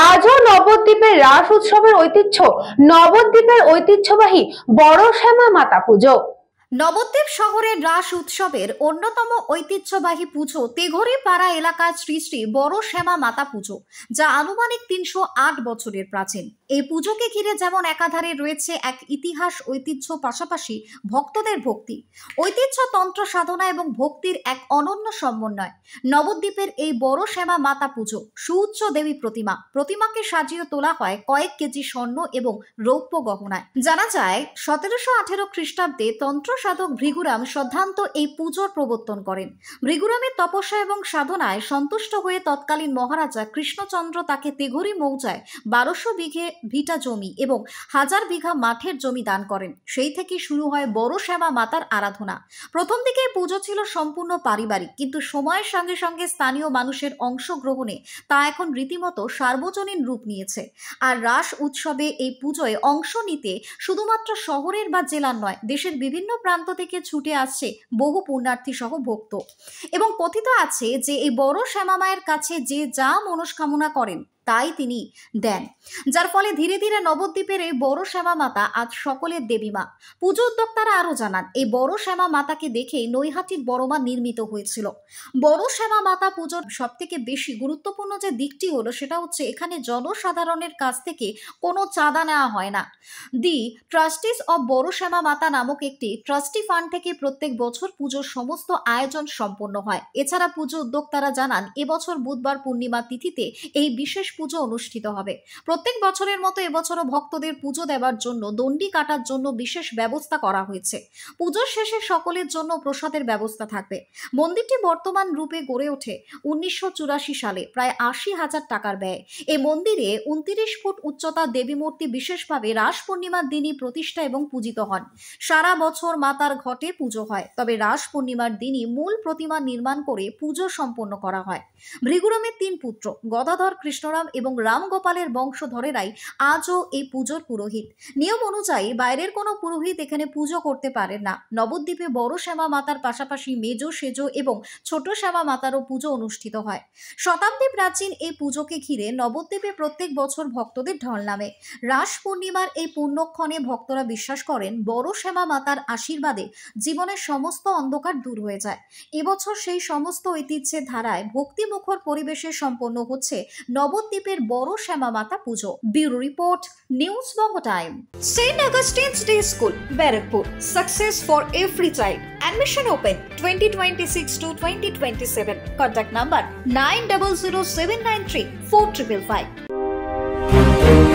আজও নবদ্বীপের রাস উৎসবের ঐতিহ্য, নবদ্বীপের ঐতিহ্যবাহী বড় শ্যামা মাতা পুজো। নবদ্বীপ শহরের রাস উৎসবের অন্যতম ঐতিহ্যবাহী পুজো তেঘরি পাড়া এলাকার শ্রী শ্রী বড় শ্যামা মাতা পুজো, যা আনুমানিক 308 বছরের প্রাচীন। এই পুজোকে ঘিরে যেমন একাধারে রয়েছে এক ইতিহাস, ঐতিহ্য, পাশাপাশি ভক্তদের ভক্তি, ঐতিহ্য, তন্ত্র সাধনা এবং ভক্তির এক অনন্য সমন্বয়। নবদ্বীপের এই বড় শ্যামা মাতা পুজো সুউচ্চ দেবী প্রতিমাকে সাজিয়ে তোলা হয় কয়েক কেজি স্বর্ণ এবং রৌপ্য গহনায়। জানা যায় 1718 খ্রিস্টাব্দে তন্ত্র সাধক ভৃগুরাম শ্রদ্ধান্ত এই পুজোর প্রবর্তন করেন। ভৃগুরামের তপস্যা এবং সাধনায় সন্তুষ্ট হয়ে তৎকালীন মহারাজা কৃষ্ণচন্দ্র তাকে তেঘরি মৌজায় 1200 বিঘে ভিটা জমি এবং 1000 বিঘা মাঠের জমি দান করেন। সেই থেকে শুরু হয় বড় শ্যামা মাতার আরাধনা। প্রথম দিকে এই পুজো ছিল সম্পূর্ণ পারিবারিক, কিন্তু সময়ের সঙ্গে সঙ্গে স্থানীয় মানুষের অংশগ্রহণে তা এখন রীতিমতো সার্বজনীন রূপ নিয়েছে। আর রাস উৎসবে এই পুজোয় অংশ নিতে শুধুমাত্র শহরের বা জেলার নয়, দেশের বিভিন্ন প্রান্ত থেকে ছুটে আসছে বহু পুণ্যার্থী সহ ভক্ত। এবং কথিত আছে যে এই বড় শ্যামা মায়ের কাছে যে যা মনস্কামনা করেন তাই তিনি দেন, যার ফলে ধীরে ধীরে নবদ্বীপের এই বড় শ্যামা মাতা আজ সকলের দেবী মা। পুজো উদ্যোক্তারা আরো জানান, এই বড় শ্যামা মাতাকে দেখে নৈহাটির বড় মা নির্মিত হয়েছিল। বড় শ্যামা মাতা পুজোর সব থেকে বেশি গুরুত্বপূর্ণ যে দিকটি হলো সেটা হচ্ছে এখানে জনসাধারণের কাছ থেকে কোনো চাঁদা নেওয়া হয় না। দি ট্রাস্টিস অব বড় শ্যামা মাতা নামক একটি ট্রাস্টি ফান্ড থেকে প্রত্যেক বছর পুজোর সমস্ত আয়োজন সম্পন্ন হয়। এছাড়া পুজো উদ্যোক্তারা জানান, এবছর বুধবার পূর্ণিমা তিথিতে এই বিশেষ পুজো অনুষ্ঠিত হবে। প্রত্যেক বছরের মতো এবছরও ভক্তদের পুজো দেওয়ার জন্য দণ্ডি কাটার জন্য বিশেষ ব্যবস্থা করা হয়েছে। পুজোর শেষে সকলের জন্য প্রসাদের ব্যবস্থা থাকবে। মন্দিরটি বর্তমান রূপে গড়ে ওঠে 1984 সালে প্রায় 80,000 টাকার ব্যয়। এই মন্দিরে 29 ফুট উচ্চতা দেবী মূর্তি বিশেষভাবে রাস পূর্ণিমার দিনই প্রতিষ্ঠা এবং পূজিত হন। সারা বছর মাতার ঘটে পুজো হয়, তবে রাস পূর্ণিমার দিনই মূল প্রতিমা নির্মাণ করে পুজো সম্পন্ন করা হয়। ভৃগুরামের 3 পুত্র গদাধর, কৃষ্ণরাম এবং রামগোপালের বংশধরেরাই আজও এই পুজোর পুরোহিত। নিয়ম অনুযায়ী বাইরের কোনো পুরোহিত এখানে পুজো করতে পারেন না। নবদ্বীপে বড় শ্যামা মাতার পাশাপাশি মেজো, সেজো এবং ছোট শ্যামা মাতারও পুজো অনুষ্ঠিত হয়। শতাব্দী প্রাচীন এই পুজোকে ঘিরে নবদ্বীপে প্রত্যেক বছর ভক্তদের ঢল নামে। রাস পূর্ণিমার এই পুণ্যক্ষণে ভক্তরা বিশ্বাস করেন বড় শ্যামা মাতার আশীর্বাদে জীবনের সমস্ত অন্ধকার দূর হয়ে যায়। এবছর সেই সমস্ত ঐতিহ্যের ধারায় ভক্তিমুখর পরিবেশে সম্পন্ন হচ্ছে নবদ্বীপের বড় শ্যামা মাতা পুজো। Bureau report, news Banga time. Saint Augustine's day school, Barrackpore, success for every child. Admission open 2026 to 2027. Contact number 9007934555.